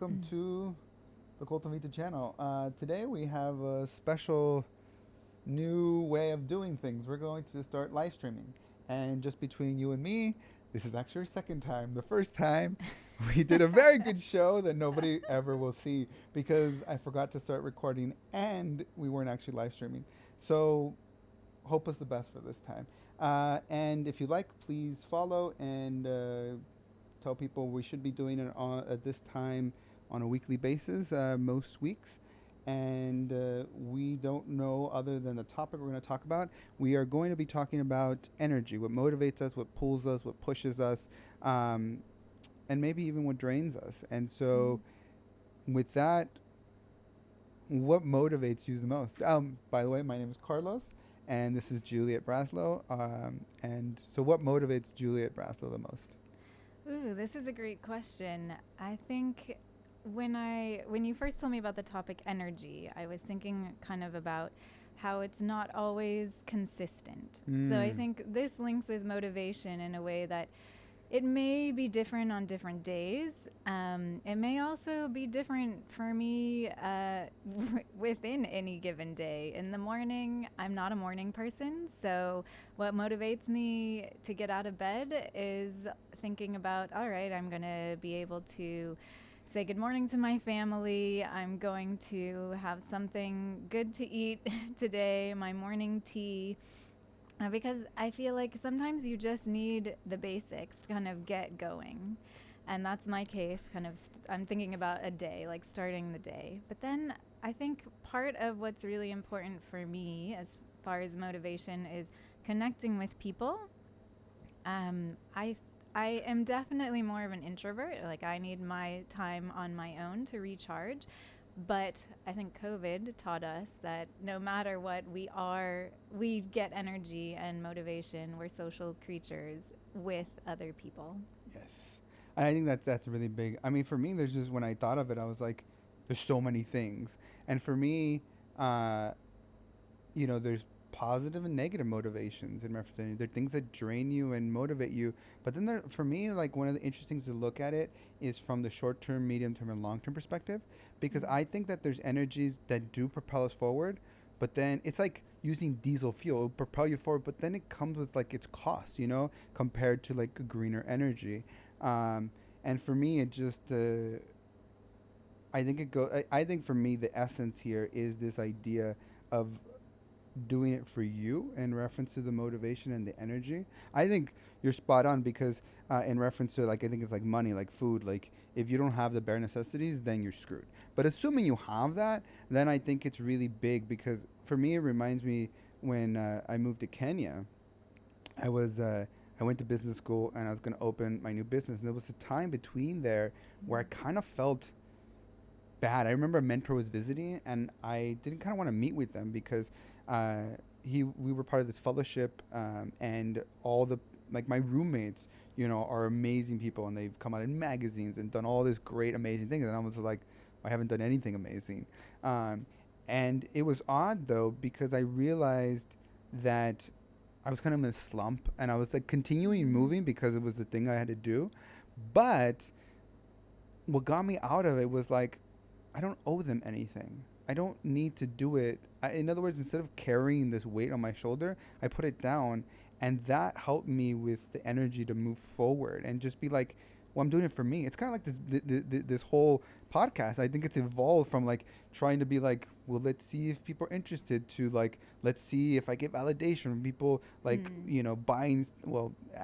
welcome to the Cultivate channel. Today we have a special new way of doing things. We're going to start live streaming. And just between you and me, this is actually our second time. The first time, we did a very good show that nobody ever will see because I forgot to start recording and we weren't actually live streaming. So, hope is the best for this time. And if you like, please follow and tell people we should be doing it at this time on a weekly basis, most weeks. And we don't know other than the topic we're going to talk about. We are going to be talking about energy, what motivates us, what pulls us, what pushes us, um, and maybe even what drains us. And so, with that, what motivates you the most? By the way, my name is Carlos, and this is Juliet Braslow. And so, what motivates Juliet Braslow the most? Ooh, this is a great question. I think when you first told me about the topic energy, I was thinking kind of about how it's not always consistent. So I Mm. think this links with motivation in a way that it may be different on different days. It may also be different for me within any given day. In the morning, I'm not a morning person. So, what motivates me to get out of bed is thinking about, all right, I'm going to be able to say good morning to my family. I'm going to have something good to eat today, my morning tea. Because I feel like sometimes you just need the basics to kind of get going. And that's my case. I'm thinking about a day, like starting the day. But then I think part of what's really important for me as far as motivation is connecting with people. Um, I I am definitely more of an introvert. Like I need my time on my own to recharge. But I think COVID taught us that no matter what, we get energy and motivation. We're social creatures with other people. Yes. And I think that's really big. I mean, for me, there's just when I thought of it, I was like, there's so many things. And for me, uh, there's positive and negative motivations in reference to it. There are things that drain you and motivate you. But then for me, like one of the interesting things to look at it is from the short term, medium term, and long term perspective. Because I think that there's energies that do propel us forward, but then it's like using diesel fuel, it'll propel you forward, but then it comes with like its cost, compared to like a greener energy. Um, and for me, it just, I think it go. I think for me, the essence here is this idea of doing it for you in reference to the motivation and the energy. I think you're spot on because in reference to like I think it's like money, like food, like if you don't have the bare necessities, then you're screwed. But assuming you have that, then I think it's really big because for me it reminds me when I moved to Kenya. I was I went to business school and I was going to open my new business, and there was a time between there where I kind of felt bad. I remember a mentor was visiting, and I didn't kind of want to meet with them because uh, we were part of this fellowship, and all the like my roommates, are amazing people, and they've come out in magazines and done all this great, amazing things, and I was like, I haven't done anything amazing, um, and it was odd though because I realized that I was kind of in a slump, and I was like continuing Mm-hmm. moving because it was the thing I had to do, but what got me out of it was like I don't owe them anything. I don't need to do it. In other words, instead of carrying this weight on my shoulder, I put it down, and that helped me with the energy to move forward and just be like, "Well, I'm doing it for me." It's kind of like this whole podcast. I think it's evolved from like trying to be like, "Well, let's see if people are interested," to like, "Let's see if I get validation from people like Mm. buying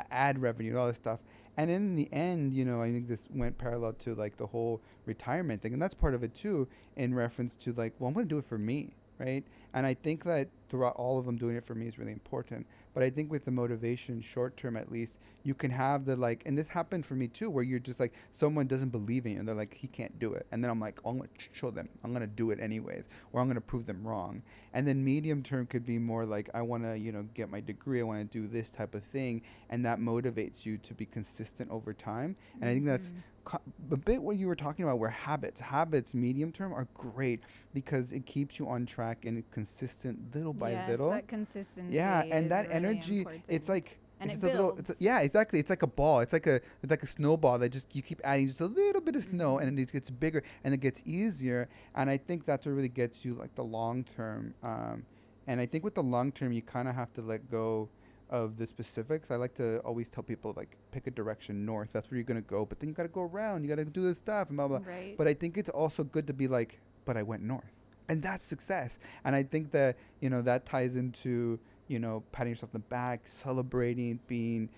ad revenue and all this stuff." And in the end, I think this went parallel to like the whole retirement thing, and that's part of it too, in reference to like, well, I'm going to do it for me, right? And I think that throughout all of them, doing it for me is really important. But I think with the motivation, short term at least, you can have the like, and this happened for me too, where you're just like, someone doesn't believe in you, and they're like, he can't do it, and then I'm like, oh, I'm going to show them, I'm going to do it anyways, or I'm going to prove them wrong. And then medium term could be more like, I want to, get my degree, I want to do this type of thing, and that motivates you to be consistent over time. And I think that's Mm-hmm. a bit what you were talking about where habits medium term are great because it keeps you on track and consistent little by Yes, little. that Yeah, consistency and is that really energy, it's important. like and It's it just a little. It's builds. yeah, exactly. It's like a ball. It's like a snowball that just you keep adding just a little bit of snow, Hmm. and then it gets bigger and it gets easier. And I think that's what really gets you like the long term. And I think with the long term, you kind of have to let go of the specifics. I like to always tell people like pick a direction north. That's where you're gonna go, but then you gotta go around. You gotta do this stuff and blah blah. Right. But I think it's also good to be like, but I went north, and that's success. And I think that that ties into patting yourself on the back, celebrating, being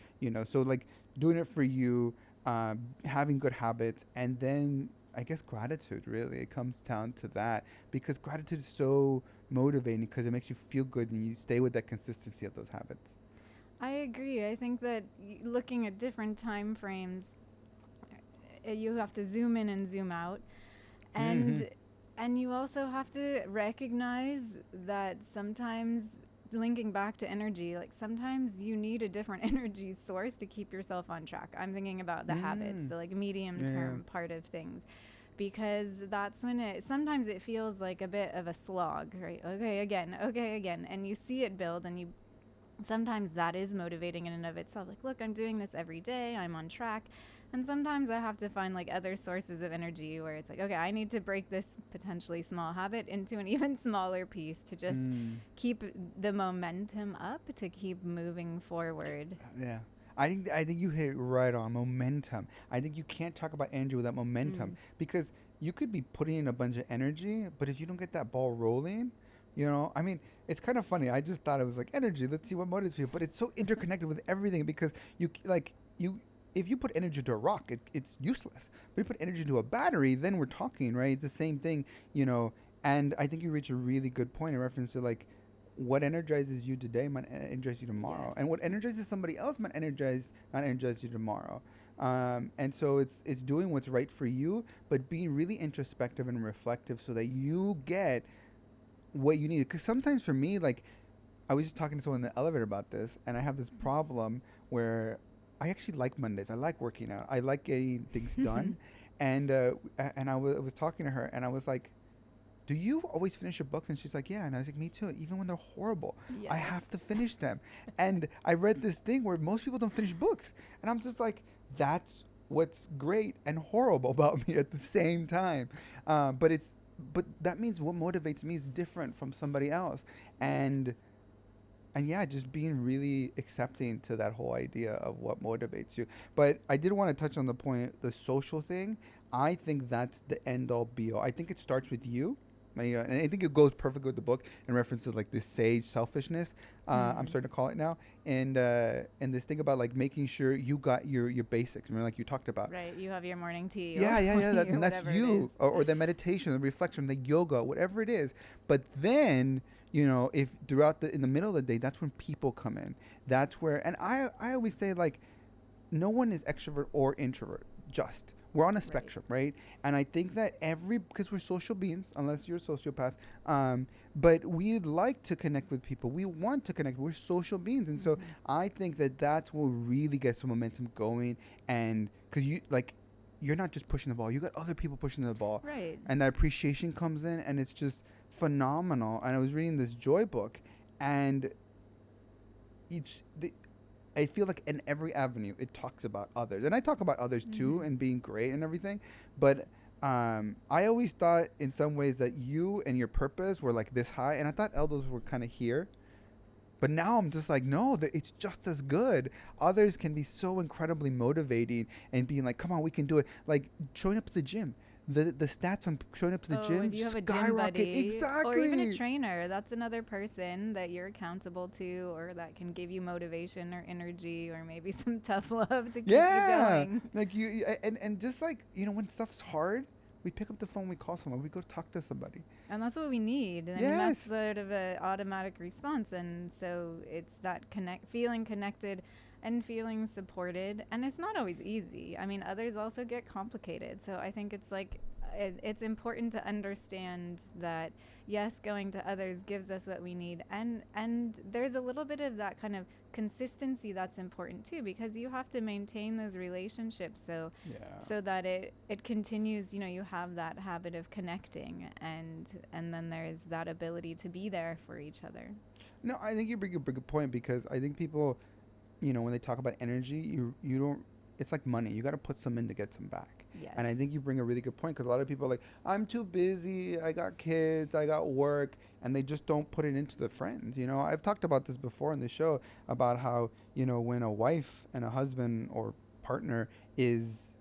so like doing it for you, having good habits, and then I guess gratitude. Really, it comes down to that because gratitude is so motivating because it makes you feel good and you stay with that consistency of those habits. I agree. I think that looking at different time frames, you have to zoom in and zoom out, Mm-hmm. and you also have to recognize that sometimes linking back to energy, like sometimes you need a different energy source to keep yourself on track. I'm thinking about the habits, Mm. the like medium Yeah. term part of things, because that's when it sometimes it feels like a bit of a slog, right? Okay again, and you see it build, and you sometimes that is motivating in and of itself. Like, look, I'm doing this every day, I'm on track. And sometimes I have to find like other sources of energy where it's like, okay, I need to break this potentially small habit into an even smaller piece to just Mm. keep the momentum up, to keep moving forward. Yeah. I think you hit it right on momentum. I think you can't talk about energy without momentum Mm. because you could be putting in a bunch of energy, but if you don't get that ball rolling, I mean, it's kind of funny. I just thought it was like energy. Let's see what motivates people, but it's so interconnected with everything because you if you put energy to a rock, it's useless. But if you put energy to a battery, then we're talking, right? It's the same thing, you know. And I think you reach a really good point in reference to like what energizes you today might energize you tomorrow, Yes. and what energizes somebody else might not energize you tomorrow. And so it's doing what's right for you, but being really introspective and reflective so that you get what you need. Because sometimes for me, like I was just talking to someone in the elevator about this, and I have this problem where I actually like Mondays. I like working out. I like getting things done, and I was talking to her, and I was like, do you always finish your books? And she's like, yeah. And I was like, me too. Even when they're horrible, I Yes. have to finish them. And I read this thing where most people don't finish books. And I'm just like, that's what's great and horrible about me at the same time. But that means what motivates me is different from somebody else. Yes. And yeah, just being really accepting to that whole idea of what motivates you. But I did want to touch on the point, the social thing. I think that's the end all be all. I think it starts with you. And I think it goes perfect with the book in reference to like this sage selfishness. I'm Hmm. starting to call it now, and this thing about like making sure you got your basics. Remember, like you talked about. Right. You have your morning tea or, Yeah, yeah, yeah. And that's whatever it is. you, or the meditation, the reflection, the yoga, whatever it is. But then, if throughout in the middle of the day, that's when people come in. That's where, and I always say like, no one is extrovert or introvert. Just we're on a Right. spectrum, right? And I think that because we're social beings, unless you're a sociopath, but we like to connect with people. We want to connect. We're social beings, and so Hmm. I think that that's what really gets the momentum going. And because you're not just pushing the ball; you got other people pushing the ball, Right. and that appreciation comes in, and it's just phenomenal. And I was reading this joy book, and it's the I feel like in every avenue it talks about others, and I talk about others too Hmm. and being great and everything. But I always thought in some ways that you and your purpose were like this high, and I thought elders were kind of here. But now I'm just like, no, that it's just as good. Others can be so incredibly motivating and being like, come on, we can do it. Like showing up to the gym, the stats on showing up to the Oh, if gym you have a gym skyrocket. buddy or even a Exactly. trainer, that's another person that you're accountable to, or that can give you motivation or energy or maybe some tough love to keep you Yeah, going. like and just like when stuff's hard, we pick up the phone, we call someone, we go talk to somebody. And that's what we need. I mean, that's Yes. sort of an automatic response. And so it's that feeling connected and feeling supported. And it's not always easy. I mean, others also get complicated. So I think it's like, it's important to understand that yes, going to others gives us what we need, and there's a little bit of that kind of consistency that's important too, because you have to maintain those relationships, Yeah. so that it continues. You have that habit of connecting, and then there's that ability to be there for each other. No, I think you bring a good point because I think people when they talk about energy, you don't. It's like money. You got to put some in to get some back. Yes. And I think you bring a really good point, because a lot of people are like, I'm too busy. I got kids. I got work, and they just don't put it into the friends. I've talked about this before on the show about how when a wife and a husband or partner is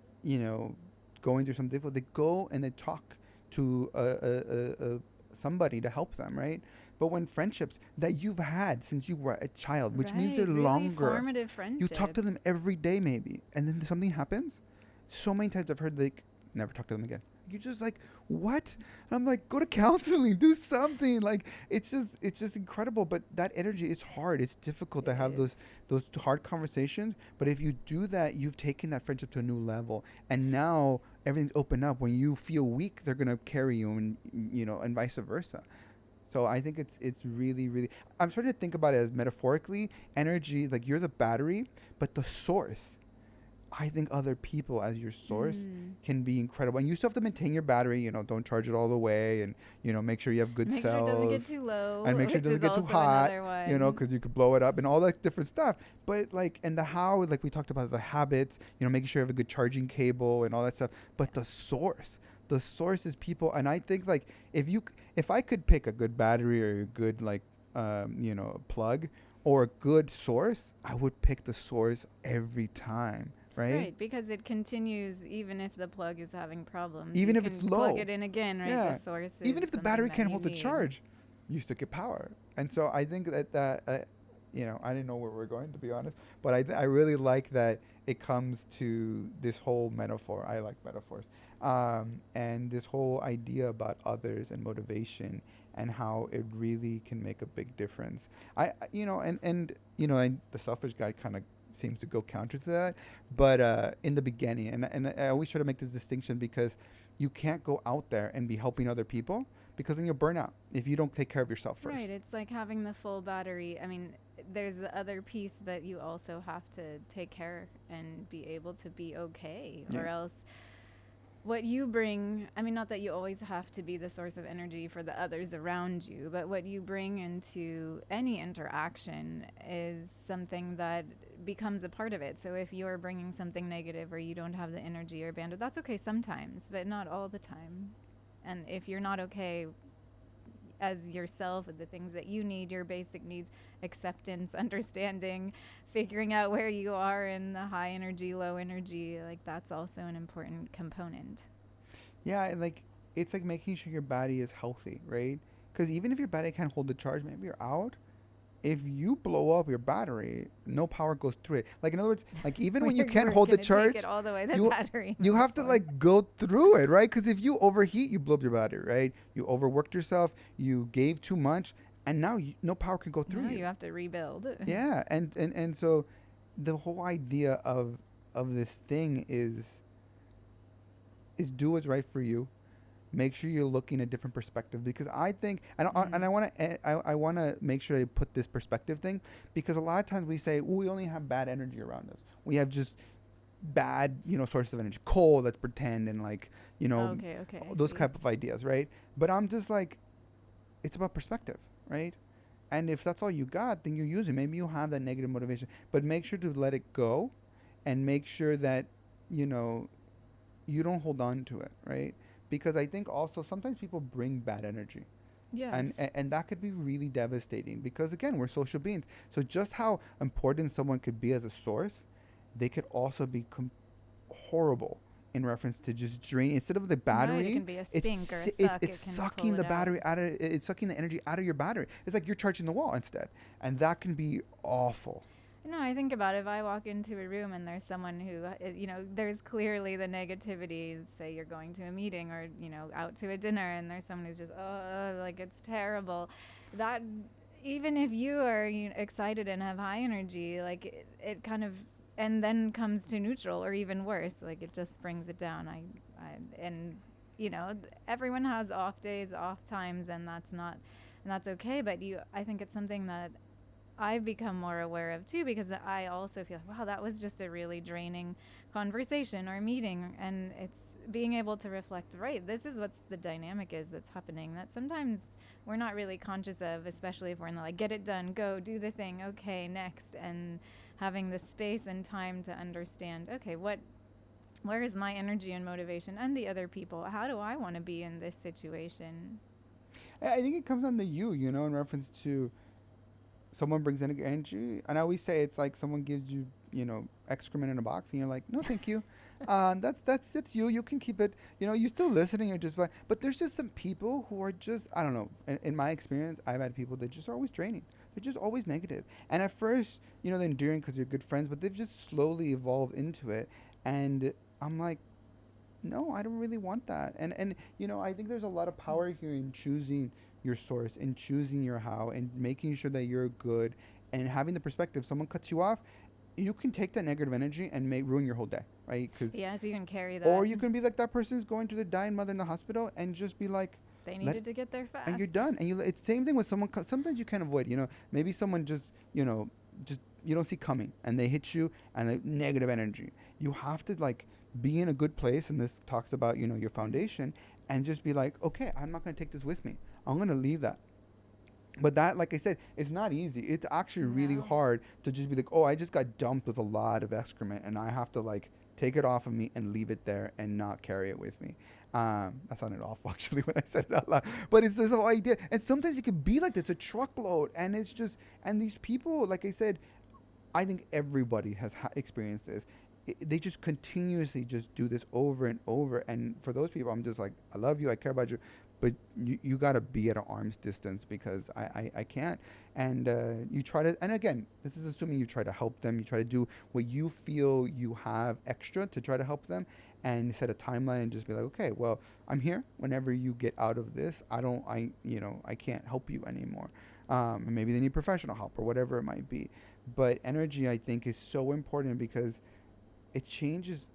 going through something difficult, they go and they talk to somebody to help them, right? But when friendships that you've had since you were a child, which means they're really longer, formative you talk to friendships. them every day maybe, and then something happens. So many times I've heard, like, never talk to them again. You're just like, what? And I'm like, go to counseling, do something. Like, it's just incredible. But that energy, it's hard. It's difficult to It have is. those hard conversations. But if you do that, you've taken that friendship to a new level. And now everything's open up. When you feel weak, they're gonna carry you, and vice versa. So I think it's really, really. I'm starting to think about it as metaphorically energy. Like, you're the battery, but the source. I think other people as your source Mm. can be incredible, and you still have to maintain your battery. Don't charge it all the way, and make sure you have good Make sure it doesn't get cells, too low, and make sure it which doesn't is get too also hot. another one. Because you could blow it up and all that different stuff. But and the how, like we talked about the habits. Making sure you have a good charging cable and all that stuff. But the source is people, and I think, like, if I could pick a good battery or a good, like, plug or a good source, I would pick the source every time. Right? Right, because it continues even if the plug is having problems. Even You if it's can plug low. it in again, right? Yeah. The source Even is if the something battery that can't you hold the need. charge, you still get power. And so I think that I didn't know where we're going, to be honest, but I really like that it comes to this whole metaphor. I like metaphors, and this whole idea about others and motivation and how it really can make a big difference. And the selfish guy kind of seems to go counter to that, but in the beginning, and I always try to make this distinction, because you can't go out there and be helping other people, because then you'll burn out if you don't take care of yourself first. Right, it's like having the full battery. I mean, there's the other piece, but you also have to take care and be able to be okay, Yeah. or else what you bring, I mean, not that you always have to be the source of energy for the others around you, but what you bring into any interaction is something that becomes a part of it. So if you're bringing something negative or you don't have the energy or bandwidth, that's okay sometimes, but not all the time. And if you're not okay as yourself with the things that you need, your basic needs, acceptance, understanding, figuring out where you are in the high energy, low energy, like that's also an important component. Yeah, and like, it's like making sure your body is healthy, right? Because even if your battery can't hold the charge, maybe you're out. If you blow up your battery, no power goes through it. Like, in other words, like, even when you can't We're hold the gonna charge, take it all the way, the you battery you have to, metaphor. like, go through it, right? Because if you overheat, you blow up your battery, right? You overworked yourself, you gave too much, and now no power can go through No, you. you have to rebuild. Yeah, and so the whole idea of this thing is do what's right for you. Make sure you're looking at different perspectives, because I think, and I want to I want to make sure I put this perspective thing, because a lot of times we say, we only have bad energy around us. We have just bad sources of energy, coal, let's pretend, and, like, Okay, okay, I those see. type of ideas, right? But I'm just like, it's about perspective, right? And if that's all you got, then you use it. Maybe you have that negative motivation, but make sure to let it go, and make sure that you know you don't hold on to it, right? Because I think also sometimes people bring bad energy, Yes. and that could be really devastating, because again, we're social beings. So just how important someone could be as a source, they could also be horrible in reference to just draining. Instead of the Right, it battery, can be a it's sink or a si- suck. it's It can sucking pull the it out. battery out of it's sucking the energy out of your battery. It's like you're charging the wall instead, and that can be awful. No, I think about it. If I walk into a room and there's someone who, there's clearly the negativity. Say you're going to a meeting or out to a dinner, and there's someone who's just, oh, like it's terrible. That even if you are excited and have high energy, like it kind of, and then comes to neutral or even worse, like it just brings it down. And everyone has off days, off times, and that's okay. But I think it's something that I've become more aware of too, because I also feel like, wow, that was just a really draining conversation or meeting. And it's being able to reflect, right, this is what's the dynamic is that's happening that sometimes we're not really conscious of, especially if we're in the, like, get it done, go do the thing, okay, next. And having the space and time to understand, okay, where is my energy and motivation and the other people? How do I want to be in this situation? I think it comes down to you, in reference to someone brings in energy, and I always say it's like someone gives you, excrement in a box, and you're like, no, thank you. That's you. You can keep it. You're still listening. You're just, but there's just some people who are just, I don't know. In my experience, I've had people that just are always draining. They're just always negative. And at first, they're endearing because you're good friends, but they've just slowly evolved into it. And I'm like, no, I don't really want that. And I think there's a lot of power here in choosing your source and choosing your how and making sure that you're good and having the perspective. Someone cuts you off, you can take that negative energy and may ruin your whole day, right? Yeah, so you can carry that. Or you can be like that person who's going to the dying mother in the hospital and just be like, they needed to get there fast. and you're done. And it's same thing with someone. Sometimes you can't avoid. Maybe someone just just you don't see coming, and they hit you, and they negative energy. You have to like be in a good place, and this talks about your foundation, and just be like, okay, I'm not going to take this with me. I'm going to leave that. But that, like I said, it's not easy. It's actually really hard to just be like, oh, I just got dumped with a lot of excrement, and I have to like take it off of me and leave it there and not carry it with me. That sounded awful actually when I said it out loud. But it's this whole idea. And sometimes it can be like it's a truckload, and it's just, and these people, like I said, I think everybody has experienced this. They just continuously just do this over and over. And for those people, I'm just like, I love you, I care about you, but you got to be at an arm's distance, because I can't. And you try to, and again, this is assuming you try to help them. You try to do what you feel you have extra to try to help them, and set a timeline and just be like, okay, well, I'm here whenever you get out of this. I can't help you anymore. And maybe they need professional help or whatever it might be. But energy, I think, is so important because it changes.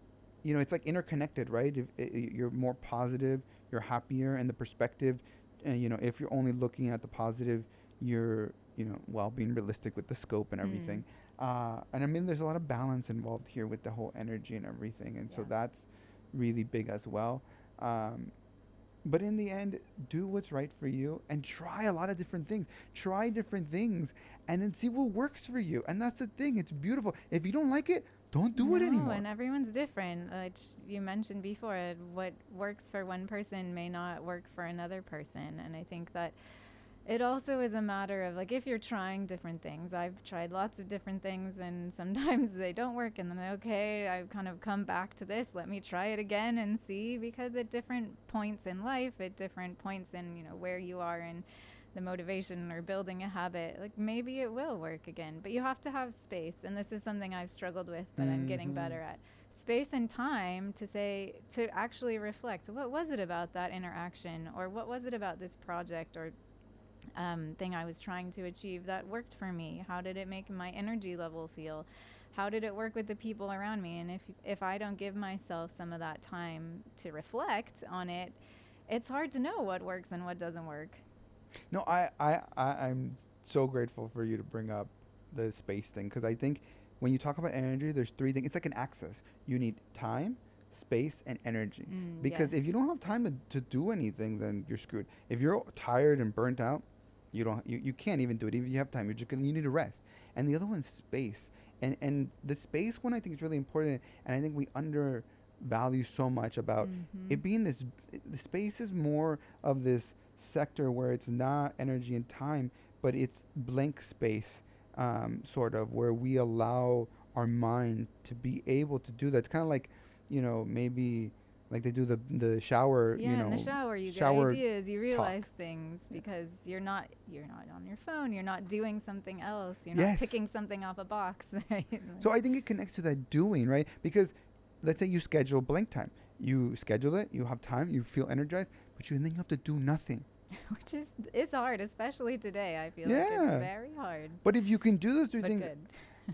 It's like interconnected, right? If you're more positive, you're happier, and the perspective, if you're only looking at the positive, you're, being realistic with the scope and everything. And I mean, there's a lot of balance involved here with the whole energy and everything. And so that's really big as well. But in the end, do what's right for you and try a lot of different things. Try different things and then see what works for you. And that's the thing. It's beautiful. If you don't like it, don't do it anymore. And everyone's different. Like you mentioned before, what works for one person may not work for another person. And I think that it also is a matter of, like, if you're trying different things. I've tried lots of different things, and sometimes they don't work, and then, okay, I've kind of come back to this. Let me try it again and see, because at different points in life, at different points in, where you are in the motivation or building a habit, like maybe it will work again. But you have to have space, and this is something I've struggled with, but I'm getting better at. Space and time to actually reflect. What was it about that interaction, or what was it about this project or thing I was trying to achieve that worked for me? How did it make my energy level feel? How did it work with the people around me? And if I don't give myself some of that time to reflect on it, it's hard to know what works and what doesn't work. No, I'm so grateful for you to bring up the space thing, because I think when you talk about energy, there's three things. It's like an axis. You need time, space, and energy. Because if you don't have time to do anything, then you're screwed. If you're tired and burnt out, you can't even do it. Even if you have time, you need to rest. And the other one's space. And the space one, I think, is really important. And I think we undervalue so much about it being this. The space is more of this sector where it's not energy and time, but it's blank space, sort of, where we allow our mind to be able to do that. It's kind of like, maybe like they do the shower. In the shower, you get ideas, you realize things, because you're not on your phone, you're not doing something else, you're not picking something off a box. Right? So I think it connects to that doing, right? Because let's say you schedule blank time, you schedule it, you have time, you feel energized, but then you have to do nothing. Which is hard, especially today. I feel like it's very hard. But if you can do those three things, good.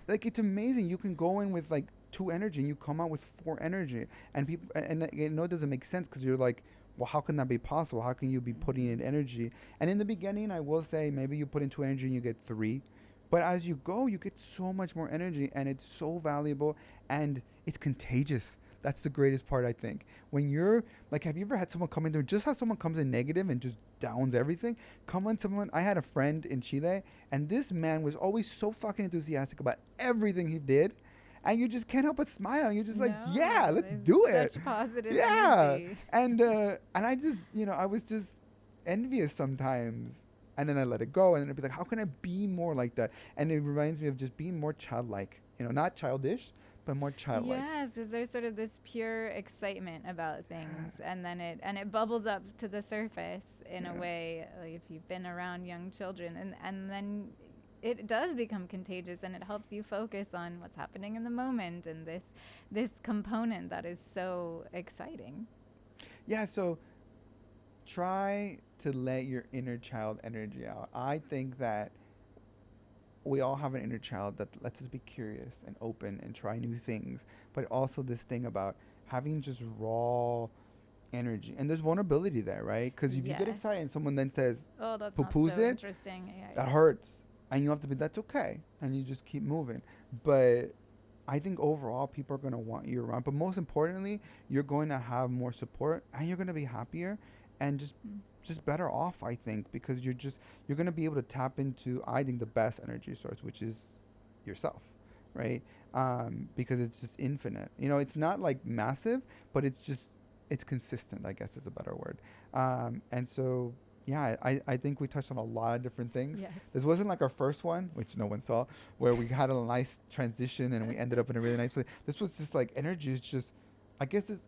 like, it's amazing. You can go in with like 2 energy and you come out with 4 energy, and people, and it doesn't make sense, because you're like, well, how can that be possible? How can you be putting in energy? And in the beginning, I will say, maybe you put in 2 energy and you get 3, but as you go, you get so much more energy, and it's so valuable, and it's contagious. That's the greatest part, I think. When you're like, have you ever had someone come in there, just how someone comes in negative and just downs everything? Come on, someone. I had a friend in Chile, and this man was always so fucking enthusiastic about everything he did. And you just can't help but smile. You're just like, yeah, No, let's there's do it. such positive Yeah. energy. And I just, I was just envious sometimes. And then I let it go. And then I'd be like, how can I be more like that? And it reminds me of just being more childlike. Not childish, but more childlike. Yes, is there sort of this pure excitement about things, and then it bubbles up to the surface in a Yeah. way, like if you've been around young children, and then it does become contagious, and it helps you focus on what's happening in the moment, and this component that is so exciting. Yeah, so try to let your inner child energy out. I think that we all have an inner child that lets us be curious and open and try new things, but also this thing about having just raw energy. And there's vulnerability there, right? Because if you get Yes. excited and someone then says, Oh, that's not poo-poos so it, interesting. Yeah, that yeah. hurts. And you have to be, that's okay. And you just keep moving. But I think overall people are going to want you around. But most importantly, you're going to have more support and you're going to be happier and Mm. just better off, I think, because you're going to be able to tap into, I think, the best energy source, which is yourself, right? Because it's just infinite. It's not like massive, but it's consistent, I guess is a better word. And so, yeah, I think we touched on a lot of different things. Yes. This wasn't like our first one, which no one saw, where we had a nice transition and we ended up in a really nice place. This was just like energy is just, I guess it's,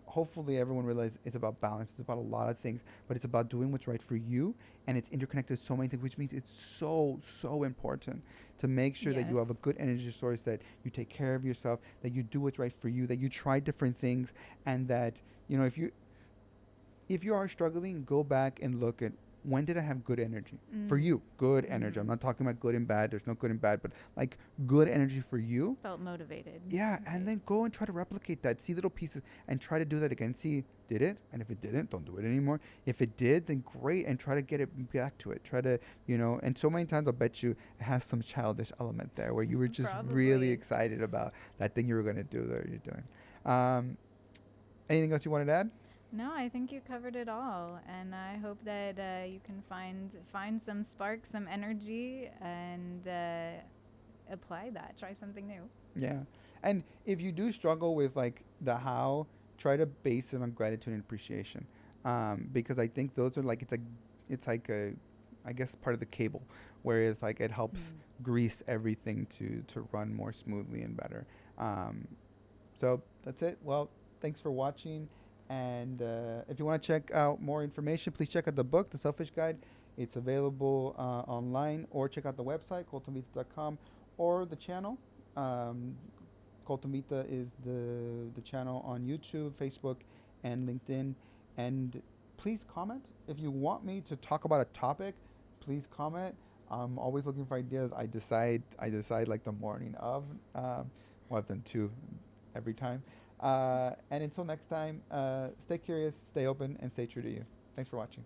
hopefully everyone realizes it's about balance. It's about a lot of things, but it's about doing what's right for you, and it's interconnected to so many things, which means it's so important to make sure that you have a Yes. good energy source, that you take care of yourself, that you do what's right for you, that you try different things, and that if you are struggling, go back and look at when did I have good energy for Mm. you, good energy. I'm Mm. not talking about good and bad. There's no good and bad, but like good energy for you. Felt motivated. Yeah, and Right. then go and try to replicate that. See little pieces and try to do that again. See, did it? And if it didn't, don't do it anymore. If it did, then great, and try to get it back to it. Try to, and so many times I'll bet you it has some childish element there where you were just really Probably. excited about that thing you were going to do that you're doing. Um, Anything else you wanted to add? No, I think you covered it all, and I hope that you can find some spark, some energy, and apply that. Try something new. Yeah. And if you do struggle with like the how, try to base it on gratitude and appreciation. Because I think those are like, it's like a, I guess part of the cable, where it's like it helps Mm. grease everything to run more smoothly and better. Um, so that's it. Well, thanks for watching. And if you want to check out more information, please check out the book, The Selfish Guide. It's available online, or check out the website, coltonvita.com, or the channel. Um, Colton Vita is the channel on YouTube, Facebook, and LinkedIn. And please comment. If you want me to talk about a topic, please comment. I'm always looking for ideas. I decide like the morning of. Well, I've done two every time. And until next time, stay curious, stay open, and stay true to you. Thanks for watching.